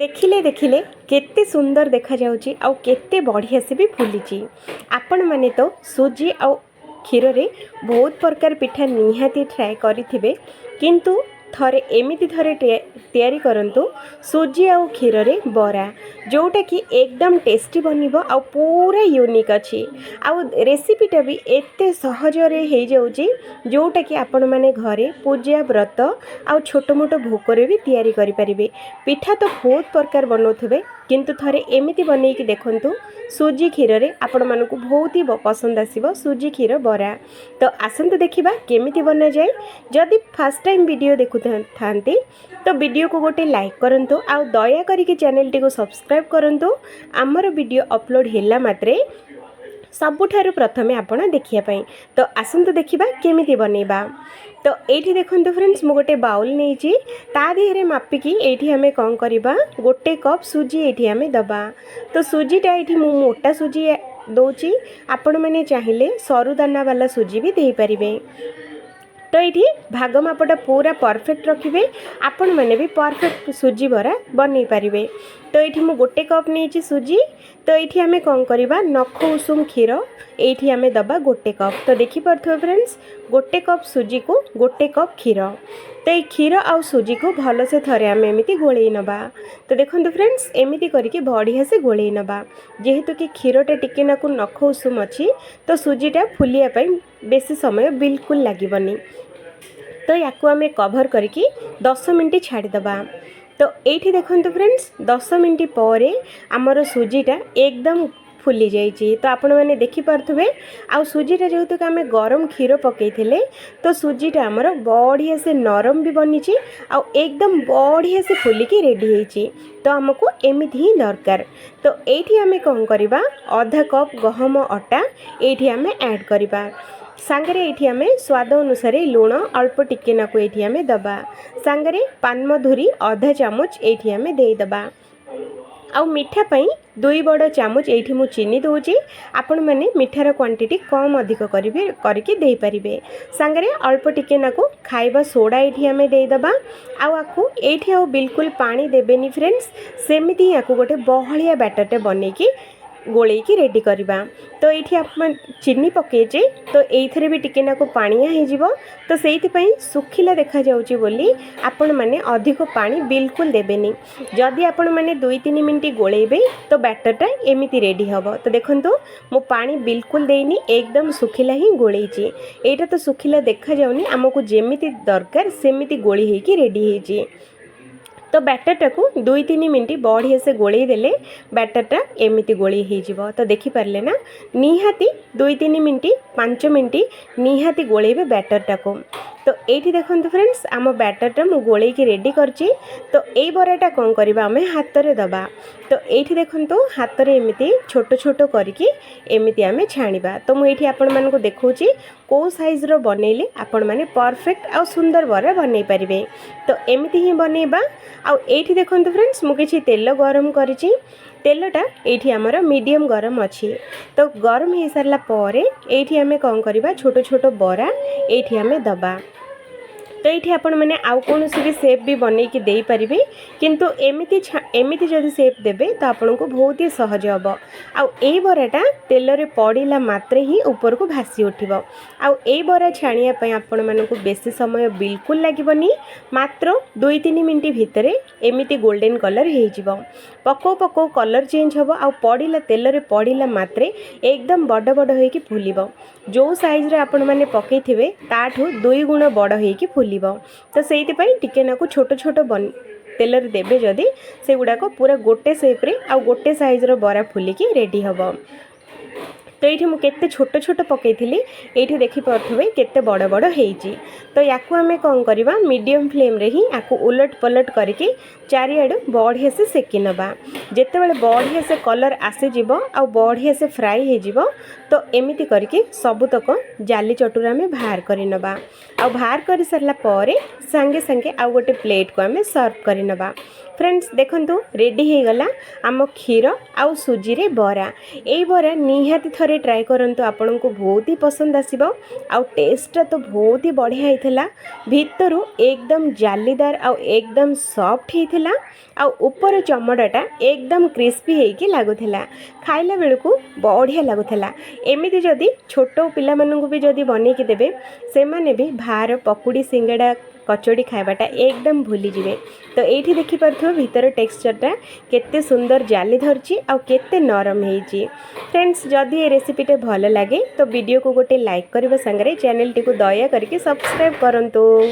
देखिले देखिले केते सुंदर देखा जाउची आउ केते बढ़िया से भी फुली आपण माने तो सुजी आउ क्षीर रे बहुत प्रकार पिठा निहाती ट्राए करिथिबे किंतु थरे एमिति थरे तैयारी करंतु सुजी आउ क्षीर रे बरा जोटा कि एकदम टेस्टी बनिबो आउ पूरा यूनिक अछि आउ रेसिपीटा भी एते सहज रे हे जाउची जोटा कि आपण माने घरे पूजा व्रत आउ छोट मोट भोग रे भी तैयारी करि परिबे। पिठा तो बहुत प्रकार बनौथिबे किंतु थरे एमिति बनै कि देखंतु सुजी क्षीर रे आपण मानकु बहुत ही पसंद आसीबो सुजी क्षीर बरा। तो आसंतु देखिबा केमिति बना जाए। जदि फर्स्ट टाइम वीडियो देखु थांती तो वीडियो को गोटे लाइक करंतु आउ दया करिके चैनल टी को सब्सक्राइब करंतु। आमर वीडियो अपलोड होला मात्रे सबुठारु प्रथमे आपण देखिया पई। तो आसंतु देखिबा केमिति बनेबा। तो एठी देखंतु फ्रेंड्स मु गोटे बाउल नेइची ता देहरे मापिकी एठी हमें कौन करबा गोटे कप सुजी एठी हमें दबा। तो सुजीटा एठी मु मोटा सुजी दौची आपण मैंने चाहिए सरुदाना वाला सुजी भी दे पारिबे। तो ये भाग मापटा पूरा परफेक्ट रखिए आपण मैंने भी परफेक्ट सुजी बरा बन पारे। तो ये मु गोटे कप नहीं सुजी। तो ये आम कौन करवा नख उषुम क्षीर ये आम दबा गोटे कप। तो देखिपे फ्रेंड्स गोटे कप सुजी को गोटे कप क्षीर। तो ये क्षीर आउ सुजी को भल से थरे आम एमती गोले नबा। तो देखो फ्रेंड्स एमती करके बढ़िया से गोले नबा जेहेतु कि क्षीरटा टिके नाकु नख उषुम अच्छी तो सुजीटा फुलिया बेसी समय बिल्कुल लगनी। तो याकू आम कभर करके 10 मिनट छाड़ीदबा। तो ये देखो फ्रेंड्स 10 मिनट पर आमर सुजीटा एकदम फुली जाइए। तो आपण मैंने देखिपे आउ सुजीटा जेहेतु कि आम गरम क्षीर पकईले तो सुजीटा आमर बढ़िया से नरम भी बनी आउ एकदम बढ़िया से फुलिकी रेडी होती। तो आमको एमती ही दरकार। तो ये आम कौन करवा आधा कप गहम अटा ये आम ऐड करवा सांगरे ये आम स्वाद अनुसार लुण अल्प टिके नाकु ये आम दबा सांगरे पानमधुरी आधा चामच ये आम देदबा। आउ मीठा पाई 2 बड़ चामच ये मु चीनी दूची आपण मैंने मिठार क्वांटिटी कम अधिक करेंगे करके दे पारिबे। सांगरे अल्प टिके नाकु खाइबा सोडा ये आम देदबा। आउ ये आउ बिल्कुल पानी देबेनी फ्रेंड्स सेमिति याकू गोटे बहलिया बैटरटे बनैकी गोलेकी रेडी करवा। तो ये आप चीनी पकेजे तो ये भी टिके नाकु पानिया हो तो से सुखिला देखा जाउची बोली आपण मैंने अधिक पानी बिल्कुल देबेनी। जदि आपण मैंने 2-3 मिनट गोलेबे तो बैटरटा एमिति रेडी हम। तो देखो मु पानी बिल्कुल देनी एकदम सुखिला ही गोलेची। एटा तो सुखिला देखा जाउनी आमको जेमिति दरकार सेमिति गोली होइकी रेडी होइची। तो बैटरटा को 2-3 मिनट बढ़िया से गोले देले बैटरटा एमिति गोली हो। तो देखिपारे ना निहाती 2-3 मिनट 5 मिनट निहाती गोलेबे बैटरटा को। तो ये देखो फ्रेंड्स आम बैटरटा मु गोले की रेडी करची। तो ये बराटा कौन करवा आम हाथ में दबा। तो ये देखो हाथ में एमती छोट छोट करके एमती आम छाणीबा। तो मुझे आपण मानक देखौची को साइज रो बनैले आपण माने परफेक्ट आ सुंदर बरा बनै पारिबे। तो एमती ही बनैबा। आउ ये देखो फ्रेंड्स मु किछि तेल गरम करिछि तेलटा ये आमर मीडियम गरम अच्छी। तो गरम हो सारा पर ये आम कौन करवा छोट छोट बरा ये आम दबा। तो ये आपण मैंने आउ कौन भी सेप भी बनई कि दे पारिबे किंतु एमिति जदि सेप देबे तो आपन को बहुत ही सहज हम। आउ ए बराटा तेल रे पड़िला मात्रे ही ऊपर को भासी उठिबो। आउ ए बरा छाणिया पई आपण मानकु बेसी समय बिल्कुल लागबनी मात्र 2-3 मिनट भितर एमिति गोल्डन कलर हो जिवो। पको पको कलर चेंज हम। आउ पड़िला तेल रे पड़िला मात्रे एकदम बड़ बड़ होइकी फुलिबो। जो साइज रे आपण माने पकईथिबे ताठू 2 गुण बड़ होइकी फुलिबो। तो से टिके नाकु छोट छोट तेल देबे जदि से गुड़ाक पूरा गोटे सेप्रे आ गोटे साइज रो बरा फुलिकी रेडी हम। तो ये मुझे छोट छोट पकईली ये देखिपे केते बड़ बड़ होइची। तो याकू आम कौन करवा मीडियम फ्लेम रे ही याकू उलट पलट करके चारिआडू बढ़िया से सेकी नबा। जेतेबेले बढ़िया से कलर आसीजिव आ बढ़िया से फ्राई हो जिवो तो एमिति करके सबुतक जाली चटुरा में बाहर करि नबा। आ बाहर कर सारा पर सांगे सांगे आ गोटे प्लेट को आम सर्व करि नबा। फ्रेंड्स देखंतु रेडी हो गला आम क्षीर आउ सुजी रे बरा। यही बरा निहाती थरे ट्राए करंतु आपन को बहुत ही पसंद आसीबो। आउ टेस्ट तो बहुत ही बढ़िया होइथिला। भितरु एकदम जालीदार आउ एकदम सॉफ्ट होइथिला। आउ ऊपर चमड़ाटा एकदम क्रिस्पी होइकी लागुथिला। खाइला बेलकु बढ़िया लागुथिला। एमिति जदि छोट पिला माननकु भी जदि बनेकी देबे से माने भी भार पकुड़ी सिंगड़ा कचौड़ी खाइबाटा एकदम भूली जिवे। तो एठी देखि परथो भीतर टेक्सचरटा केते सुंदर जाली धरची आ केते नरम हेची। फ्रेंड्स जदि ए रेसिपीटे भल लागे तो वीडियो को गोटे लाइक करबा संगे चैनल टी को दया करके सब्सक्राइब करंतु।